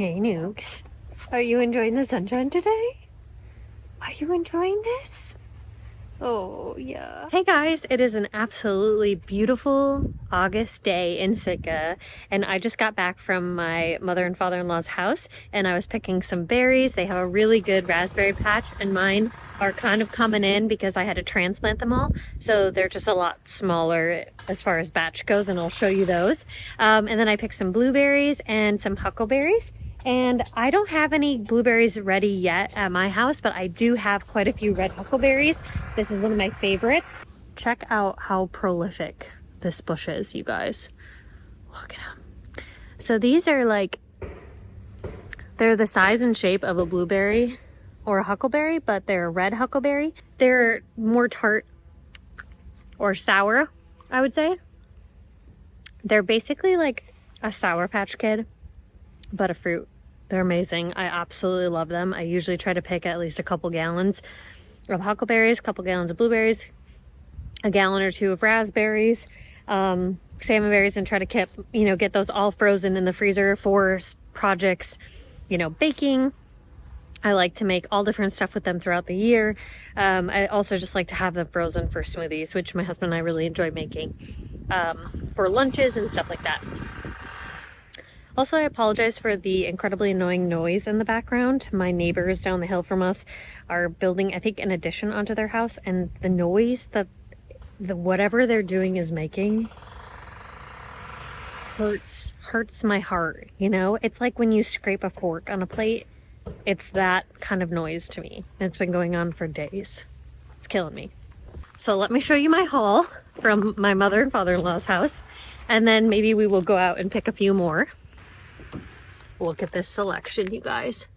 Hey, Nukes. Are you enjoying the sunshine today? Are you enjoying this? Oh, yeah. Hey guys, it is an absolutely beautiful August day in Sitka, and I just got back from my mother and father-in-law's house, and I was picking some berries. They have a really good raspberry patch, and mine are kind of coming in because I had to transplant them all, so they're just a lot smaller as far as batch goes, and I'll show you those. And then I picked some blueberries and some huckleberries. And I don't have any blueberries ready yet at my house, but I do have quite a few red huckleberries. This is one of my favorites. Check out how prolific this bush is, you guys. Look at them. So these are like, they're the size and shape of a blueberry or a huckleberry, but they're a red huckleberry. They're more tart or sour, I would say. They're basically like a Sour Patch Kid, but a fruit. They're amazing. I absolutely love them. I usually try to pick at least a couple gallons of huckleberries, a couple gallons of blueberries, a gallon or two of raspberries, salmonberries, and try to get those all frozen in the freezer for projects, baking. I like to make all different stuff with them throughout the year. I also just like to have them frozen for smoothies, which my husband and I really enjoy making for lunches and stuff like that. Also, I apologize for the incredibly annoying noise in the background. My neighbors down the hill from us are building, I think, an addition onto their house, and the noise that whatever they're doing is making hurts my heart, It's like when you scrape a fork on a plate. It's that kind of noise to me. It's been going on for days. It's killing me. So let me show you my haul from my mother and father-in-law's house, and then maybe we will go out and pick a few more. Look at this selection, you guys.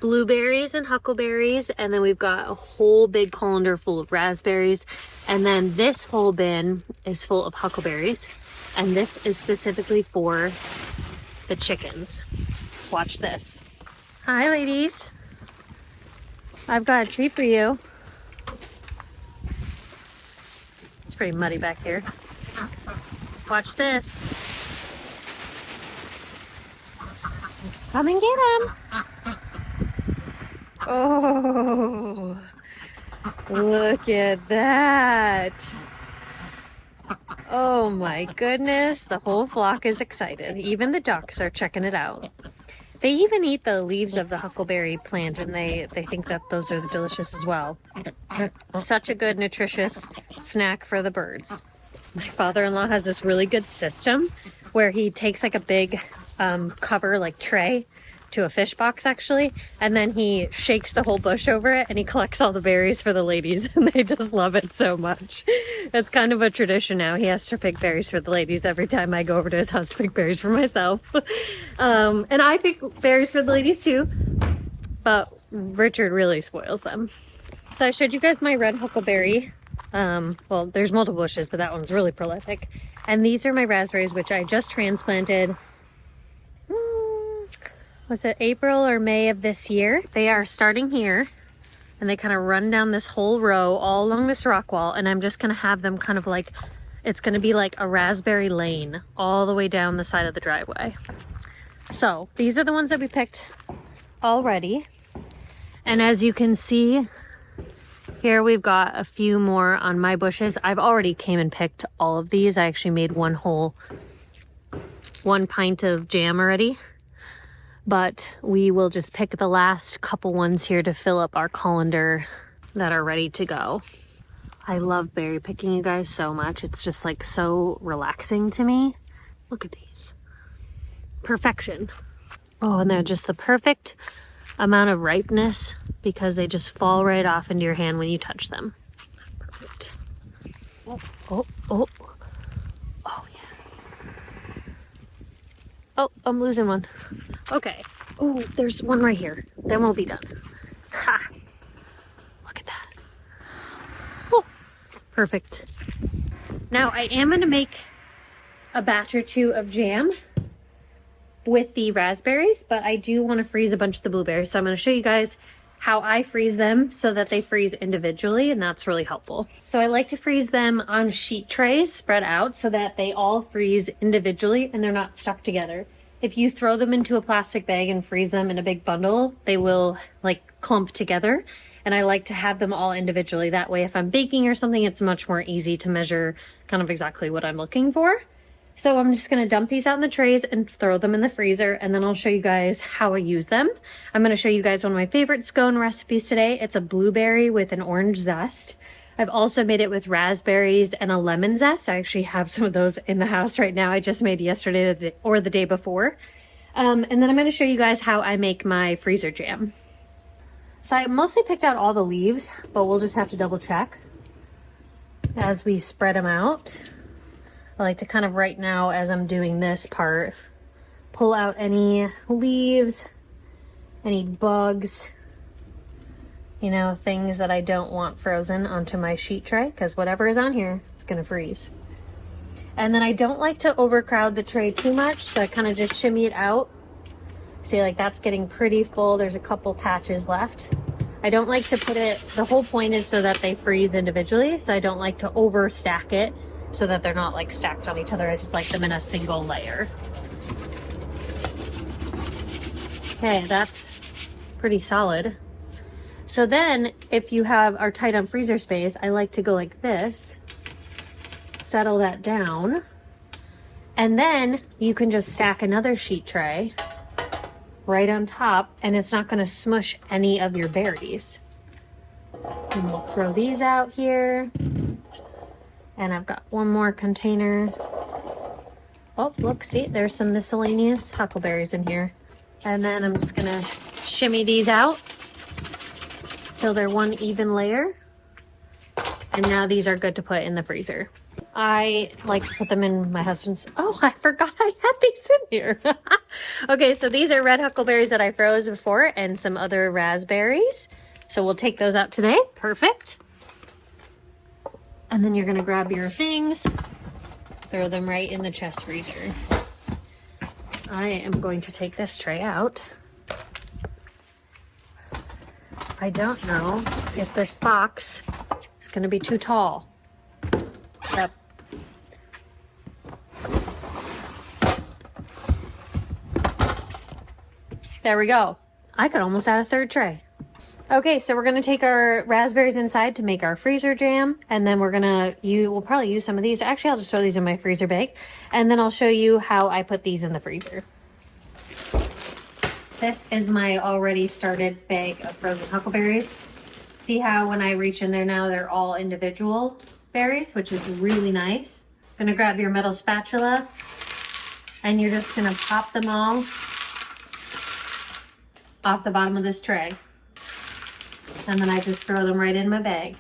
Blueberries and huckleberries, and then we've got a whole big colander full of raspberries, and then this whole bin is full of huckleberries, and this is specifically for the chickens. Watch this. Hi, ladies. I've got a treat for you. It's pretty muddy back here. Watch this. Come and get him. Oh, look at that. Oh my goodness. The whole flock is excited. Even the ducks are checking it out. They even eat the leaves of the huckleberry plant, and they think that those are delicious as well. Such a good, nutritious snack for the birds. My father-in-law has this really good system where he takes like a big cover, like tray, to a fish box actually, and then he shakes the whole bush over it, and he collects all the berries for the ladies, and they just love it so much. It's kind of a tradition now. He has to pick berries for the ladies every time I go over to his house to pick berries for myself. And I pick berries for the ladies too, but Richard really spoils them. So I showed you guys my red huckleberry. Well, there's multiple bushes, but that one's really prolific. And these are my raspberries, which I just transplanted. Was it April or May of this year? They are starting here, and they kind of run down this whole row all along this rock wall, and I'm just gonna have them kind of like, it's gonna be like a raspberry lane all the way down the side of the driveway. So these are the ones that we picked already. And as you can see, here we've got a few more on my bushes. I've already came and picked all of these. I actually made one pint of jam already. But we will just pick the last couple ones here to fill up our colander that are ready to go. I love berry picking, you guys, so much. It's just like so relaxing to me. Look at these. Perfection. Oh, and they're just the perfect amount of ripeness because they just fall right off into your hand when you touch them. Perfect. Oh. Oh, yeah. Oh, I'm losing one. Okay. Oh, there's one right here. Then we'll be done. Ha! Look at that. Oh, perfect. Now I am going to make a batch or two of jam with the raspberries, but I do want to freeze a bunch of the blueberries. So I'm going to show you guys how I freeze them so that they freeze individually, and that's really helpful. So I like to freeze them on sheet trays spread out so that they all freeze individually and they're not stuck together. if you throw them into a plastic bag and freeze them in a big bundle, they will like clump together. And I like to have them all individually. That way, if I'm baking or something, it's much more easy to measure kind of exactly what I'm looking for. So I'm just gonna dump these out in the trays and throw them in the freezer, and then I'll show you guys how I use them. I'm gonna show you guys one of my favorite scone recipes today. It's a blueberry with an orange zest. I've also made it with raspberries and a lemon zest. I actually have some of those in the house right now. I just made yesterday or the day before. And then I'm gonna show you guys how I make my freezer jam. So I mostly picked out all the leaves, but we'll just have to double check as we spread them out. I like to kind of right now, as I'm doing this part, pull out any leaves, any bugs, you know, things that I don't want frozen onto my sheet tray, because whatever is on here, it's gonna freeze. And then I don't like to overcrowd the tray too much, so I kind of just shimmy it out. See, like that's getting pretty full. There's a couple patches left. I don't like to put it, the whole point is so that they freeze individually, so I don't like to overstack it so that they're not like stacked on each other. I just like them in a single layer. Okay, that's pretty solid. So then if you are tight on freezer space, I like to go like this, settle that down, and then you can just stack another sheet tray right on top, and it's not gonna smush any of your berries. And we'll throw these out here. And I've got one more container. Oh, look, see, there's some miscellaneous huckleberries in here. And then I'm just gonna shimmy these out till they're one even layer. And now these are good to put in the freezer. I like to put them in my husband's, oh, I forgot I had these in here. Okay, so these are red huckleberries that I froze before and some other raspberries. So we'll take those out today, perfect. And then you're gonna grab your things, throw them right in the chest freezer. I am going to take this tray out. I don't know if this box is gonna be too tall. Yep. There we go. I could almost add a third tray. Okay, so we're gonna take our raspberries inside to make our freezer jam, and then we'll probably use some of these. Actually, I'll just throw these in my freezer bag, and then I'll show you how I put these in the freezer. This is my already started bag of frozen huckleberries. See how when I reach in there now, they're all individual berries, which is really nice. Gonna grab your metal spatula, and you're just gonna pop them all off the bottom of this tray. And then I just throw them right in my bag.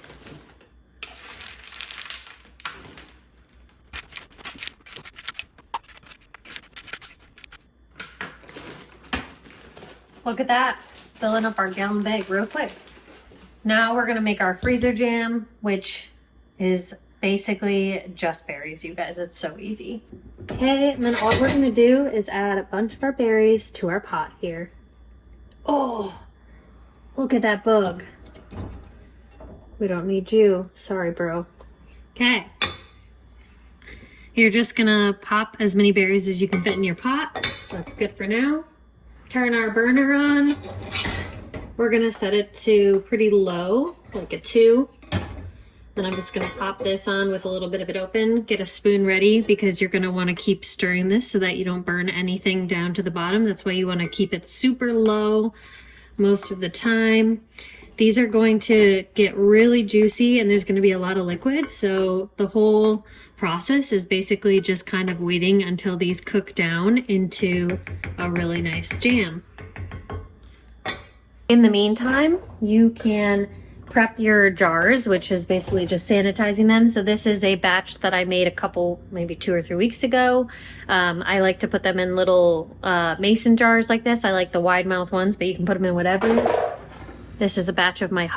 Look at that, filling up our gallon bag real quick. Now we're gonna make our freezer jam, which is basically just berries, you guys. It's so easy. Okay, and then all we're gonna do is add a bunch of our berries to our pot here. Oh, look at that bug. We don't need you. Sorry, bro. Okay. You're just gonna pop as many berries as you can fit in your pot. That's good for now. Turn our burner on. We're gonna set it to pretty low, like a 2. Then I'm just gonna pop this on with a little bit of it open. Get a spoon ready because you're gonna wanna keep stirring this so that you don't burn anything down to the bottom. That's why you wanna keep it super low most of the time. These are going to get really juicy and there's going to be a lot of liquid. So the whole process is basically just kind of waiting until these cook down into a really nice jam. In the meantime, you can prep your jars, which is basically just sanitizing them. So this is a batch that I made maybe 2 or 3 weeks ago. I like to put them in little mason jars like this. I like the wide mouth ones, but you can put them in whatever. This is a batch of my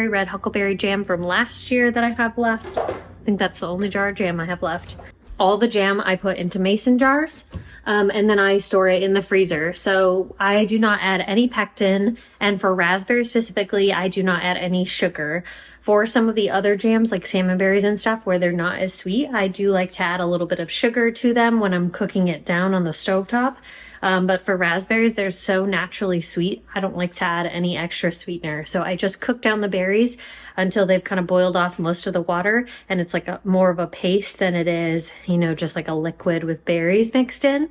red huckleberry jam from last year that I have left. I think that's the only jar of jam I have left. All the jam I put into mason jars. and then I store it in the freezer. So I do not add any pectin, and for raspberry specifically, I do not add any sugar. For some of the other jams like salmon berries and stuff where they're not as sweet, I do like to add a little bit of sugar to them when I'm cooking it down on the stovetop. But for raspberries, they're so naturally sweet. I don't like to add any extra sweetener. So I just cook down the berries until they've kind of boiled off most of the water, and it's like more of a paste than it is, you know, just like a liquid with berries mixed in.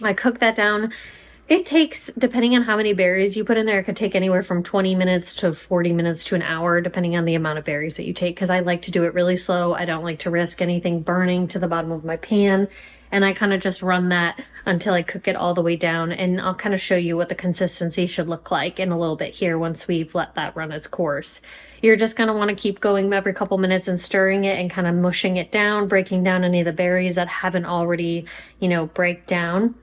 I cook that down. It takes, depending on how many berries you put in there, it could take anywhere from 20 minutes to 40 minutes to an hour, depending on the amount of berries that you take, because I like to do it really slow. I don't like to risk anything burning to the bottom of my pan. And I kind of just run that until I cook it all the way down. And I'll kind of show you what the consistency should look like in a little bit here once we've let that run its course. You're just going to want to keep going every couple minutes and stirring it and kind of mushing it down, breaking down any of the berries that haven't already, you know, break down.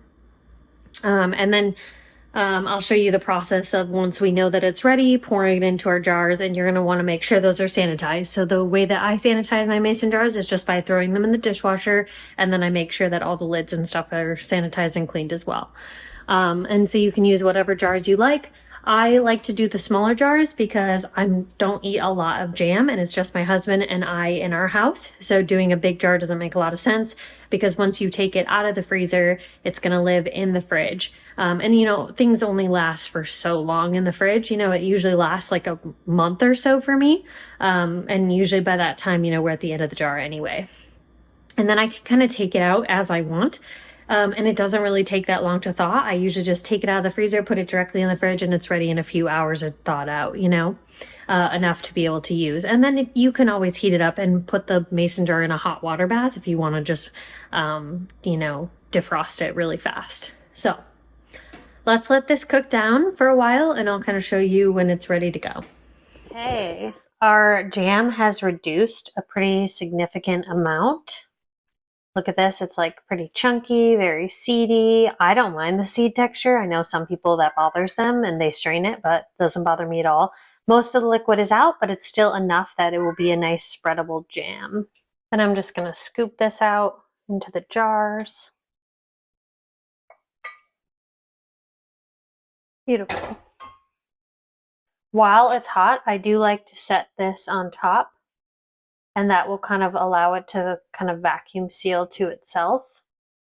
And then I'll show you the process of once we know that it's ready, pouring it into our jars, and you're going to want to make sure those are sanitized. So the way that I sanitize my mason jars is just by throwing them in the dishwasher, and then I make sure that all the lids and stuff are sanitized and cleaned as well. And so you can use whatever jars you like. I like to do the smaller jars because I don't eat a lot of jam, and it's just my husband and I in our house. So doing a big jar doesn't make a lot of sense, because once you take it out of the freezer, it's going to live in the fridge. And you know, things only last for so long in the fridge. You know, it usually lasts like a month or so for me. And usually by that time, you know, we're at the end of the jar anyway. And then I can kind of take it out as I want. And it doesn't really take that long to thaw. I usually just take it out of the freezer, put it directly in the fridge, and it's ready in a few hours or thawed out, you know, enough to be able to use. And then if you can always heat it up and put the mason jar in a hot water bath if you want to just, you know, defrost it really fast. So let's let this cook down for a while, and I'll kind of show you when it's ready to go. Okay, our jam has reduced a pretty significant amount. Look at this, it's like pretty chunky, very seedy. I don't mind the seed texture. I know some people that bothers them and they strain it, but it doesn't bother me at all. Most of the liquid is out, but it's still enough that it will be a nice spreadable jam. And I'm just gonna scoop this out into the jars. Beautiful. While it's hot, I do like to set this on top, and that will kind of allow it to kind of vacuum seal to itself.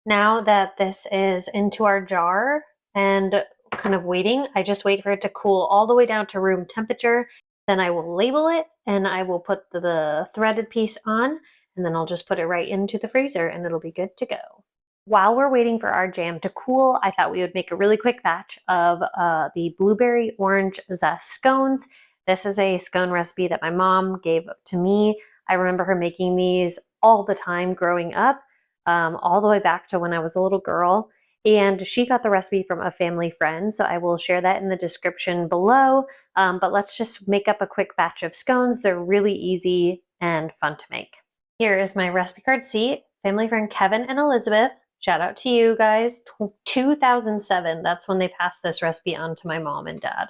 Now that this is into our jar and kind of waiting, I just wait for it to cool all the way down to room temperature. Then I will label it, and I will put the threaded piece on, and then I'll just put it right into the freezer and it'll be good to go. While we're waiting for our jam to cool, I thought we would make a really quick batch of the blueberry orange zest scones. This is a scone recipe that my mom gave to me. I remember her making these all the time growing up, all the way back to when I was a little girl. And she got the recipe from a family friend, so I will share that in the description below. But let's just make up a quick batch of scones. They're really easy and fun to make. Here is my recipe card. See, family friend Kevin and Elizabeth. Shout out to you guys. 2007, that's when they passed this recipe on to my mom and dad.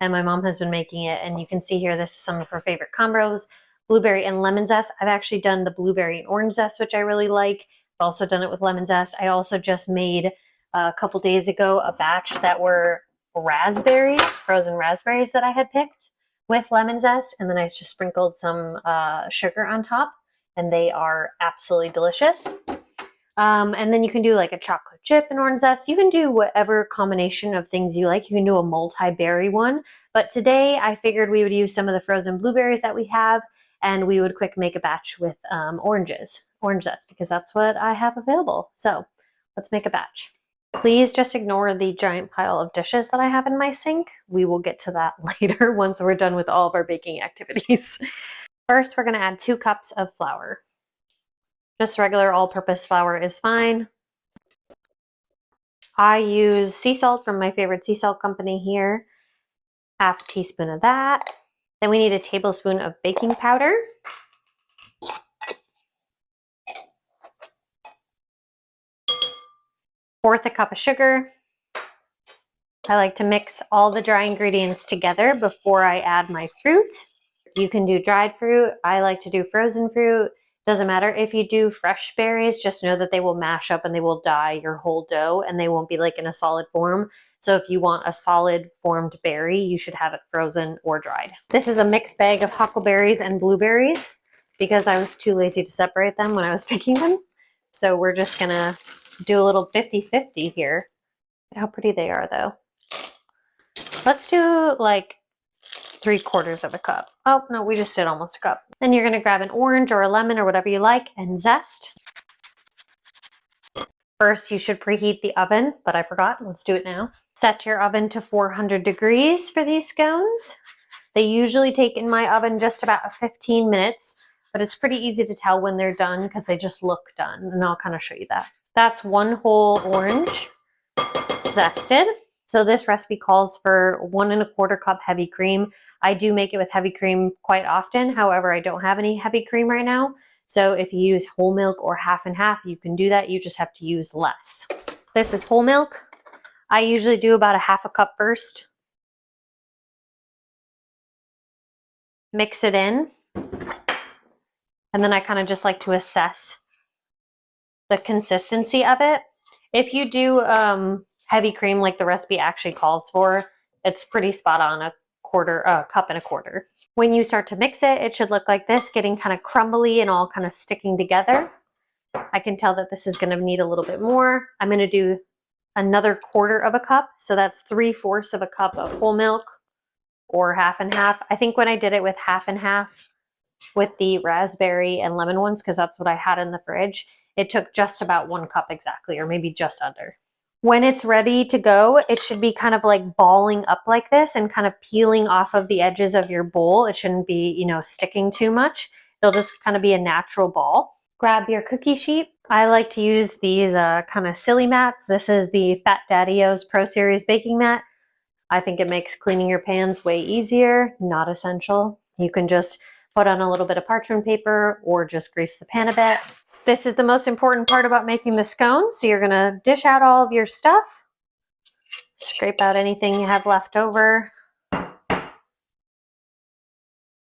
And my mom has been making it, and you can see here, this is some of her favorite combos. Blueberry and lemon zest. I've actually done the blueberry and orange zest, which I really like. I've also done it with lemon zest. I also just made a couple days ago a batch that were raspberries, frozen raspberries that I had picked with lemon zest, and then I just sprinkled some sugar on top, and they are absolutely delicious. And then you can do like a chocolate chip and orange zest. You can do whatever combination of things you like. You can do a multi-berry one, but today I figured we would use some of the frozen blueberries that we have, and we would quick make a batch with orange zest, because that's what I have available. So let's make a batch. Please just ignore the giant pile of dishes that I have in my sink. We will get to that later once we're done with all of our baking activities. First, we're going to add 2 cups of flour. Just regular all-purpose flour is fine. I use sea salt from my favorite sea salt company here. Half a teaspoon of that. Then we need a tablespoon of baking powder. Fourth a cup of sugar. I like to mix all the dry ingredients together before I add my fruit. You can do dried fruit. I like to do frozen fruit. Doesn't matter if you do fresh berries, just know that they will mash up and they will dye your whole dough and they won't be like in a solid form. So if you want a solid formed berry, you should have it frozen or dried. This is a mixed bag of huckleberries and blueberries because I was too lazy to separate them when I was picking them. So we're just gonna do a little 50-50 here. Look how pretty they are though. Let's do like 3/4 of a cup. Oh no, we just did almost a cup. Then you're gonna grab an orange or a lemon or whatever you like and zest. First, you should preheat the oven, but I forgot. Let's do it now. Set your oven to 400 degrees for these scones. They usually take in my oven just about 15 minutes, but it's pretty easy to tell when they're done because they just look done, and I'll kind of show you that. That's 1 whole orange zested. So this recipe calls for 1 1/4 cup heavy cream. I do make it with heavy cream quite often. However, I don't have any heavy cream right now. So if you use whole milk or half and half, you can do that. You just have to use less. This is whole milk. I usually do about 1/2 cup first. Mix it in. And then I kind of just like to assess the consistency of it. If you do heavy cream like the recipe actually calls for, it's pretty spot on, a 1/4 cup. When you start to mix it, it should look like this, getting kind of crumbly and all kind of sticking together. I can tell that this is going to need a little bit more. I'm going to do another 1/4 cup. So that's 3/4 cup of whole milk or half and half. I think when I did it with half and half with the raspberry and lemon ones, because that's what I had in the fridge, it took just about 1 cup exactly, or maybe just under. When it's ready to go, it should be kind of like balling up like this and kind of peeling off of the edges of your bowl. It shouldn't be, you know, sticking too much. It'll just kind of be a natural ball. Grab your cookie sheet. I like to use these kind of silly mats. This is the Fat Daddy-O's Pro Series baking mat. I think it makes cleaning your pans way easier. Not essential. You can just put on a little bit of parchment paper or just grease the pan a bit. This is the most important part about making the scones. So you're gonna dish out all of your stuff, scrape out anything you have left over,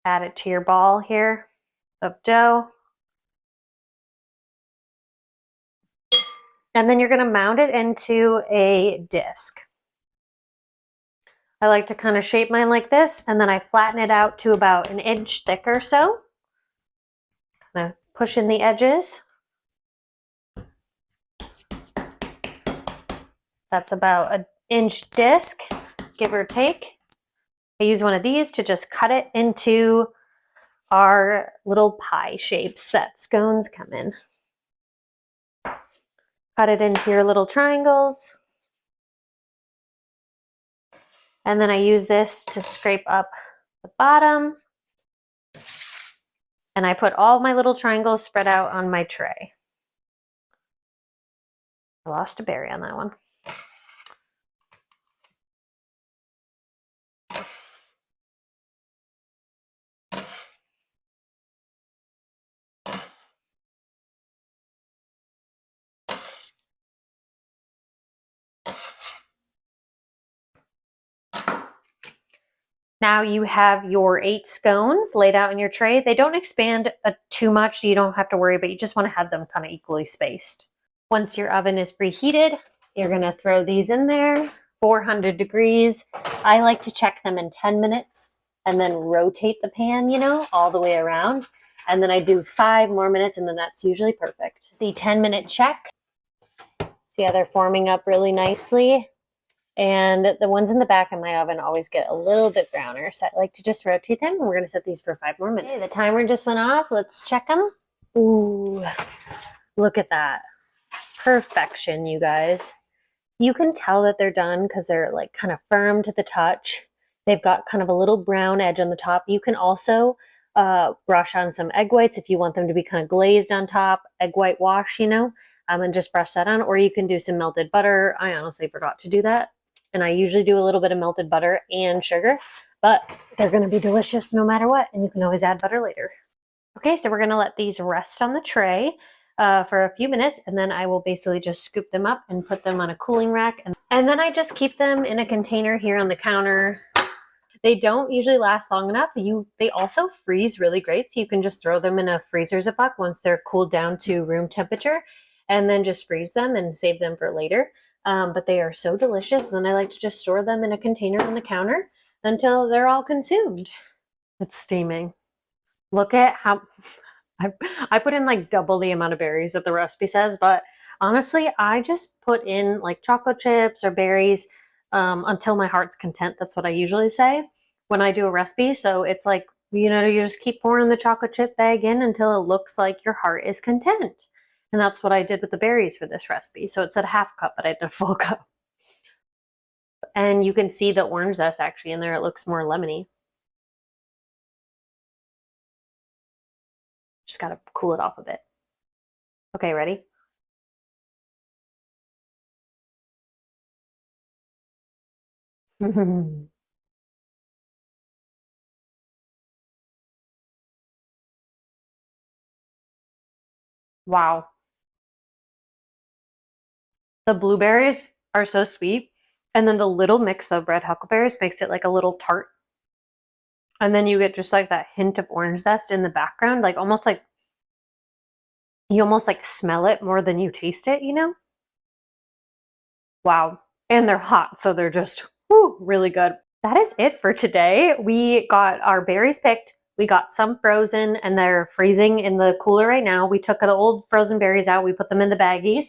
add it to your ball here of dough. And then you're gonna mount it into a disc. I like to kind of shape mine like this, and then I flatten it out to about 1 inch thick or so. Kind of push in the edges. That's about 1 inch disc, give or take. I use one of these to just cut it into our little pie shapes that scones come in. Cut it into your little triangles. And then I use this to scrape up the bottom. And I put all my little triangles spread out on my tray. I lost a berry on that one. Now you have your 8 scones laid out in your tray. They don't expand too much, so you don't have to worry, but you just want to have them kind of equally spaced. Once your oven is preheated, you're going to throw these in there, 400 degrees. I like to check them in 10 minutes and then rotate the pan, you know, all the way around. And then I do 5 more minutes, and then that's usually perfect. The 10-minute check. See how they're forming up really nicely? And the ones in the back of my oven always get a little bit browner, so I like to just rotate them. And we're going to set these for 5 more minutes. Okay, the timer just went off. Let's check them. Ooh, look at that. Perfection, you guys. You can tell that they're done because they're like kind of firm to the touch. They've got kind of a little brown edge on the top. You can also brush on some egg whites if you want them to be kind of glazed on top, egg white wash, you know, and just brush that on. Or you can do some melted butter. I honestly forgot to do that. And I usually do a little bit of melted butter and sugar, but they're going to be delicious no matter what. And you can always add butter later. Okay, so we're going to let these rest on the tray for a few minutes, and then I will basically just scoop them up and put them on a cooling rack. And then I just keep them in a container here on the counter. They don't usually last long enough. They also freeze really great, so you can just throw them in a freezer Ziploc once they're cooled down to room temperature, and then just freeze them and save them for later. But they are so delicious. Then I like to just store them in a container on the counter until they're all consumed. It's steaming. Look at how I, I put in like double the amount of berries that the recipe says, but honestly, I just put in like chocolate chips or berries until my heart's content. That's what I usually say when I do a recipe. So it's like, you just keep pouring the chocolate chip bag in until it looks like your heart is content. And that's what I did with the berries for this recipe. So it said half cup, but I did a full cup. And you can see the orange zest actually in there. It looks more lemony. Just got to cool it off a bit. Okay, ready? Wow. The blueberries are so sweet. And then the little mix of red huckleberries makes it like a little tart. And then you get just like that hint of orange zest in the background, like almost like you almost like smell it more than you taste it, you know? Wow. And they're hot, so they're just really good. That is it for today. We got our berries picked. We got some frozen and they're freezing in the cooler right now. We took the old frozen berries out. We put them in the baggies.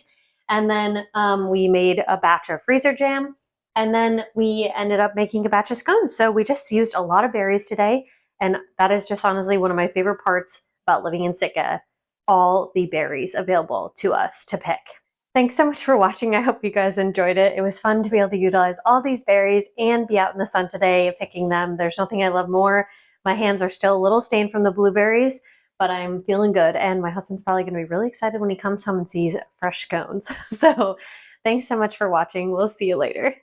And then we made a batch of freezer jam. And then we ended up making a batch of scones. So we just used a lot of berries today. And that is just honestly one of my favorite parts about living in Sitka. All the berries available to us to pick. Thanks so much for watching. I hope you guys enjoyed it. It was fun to be able to utilize all these berries and be out in the sun today picking them. There's nothing I love more. My hands are still a little stained from the blueberries, but I'm feeling good. And my husband's probably going to be really excited when he comes home and sees fresh scones. So thanks so much for watching. We'll see you later.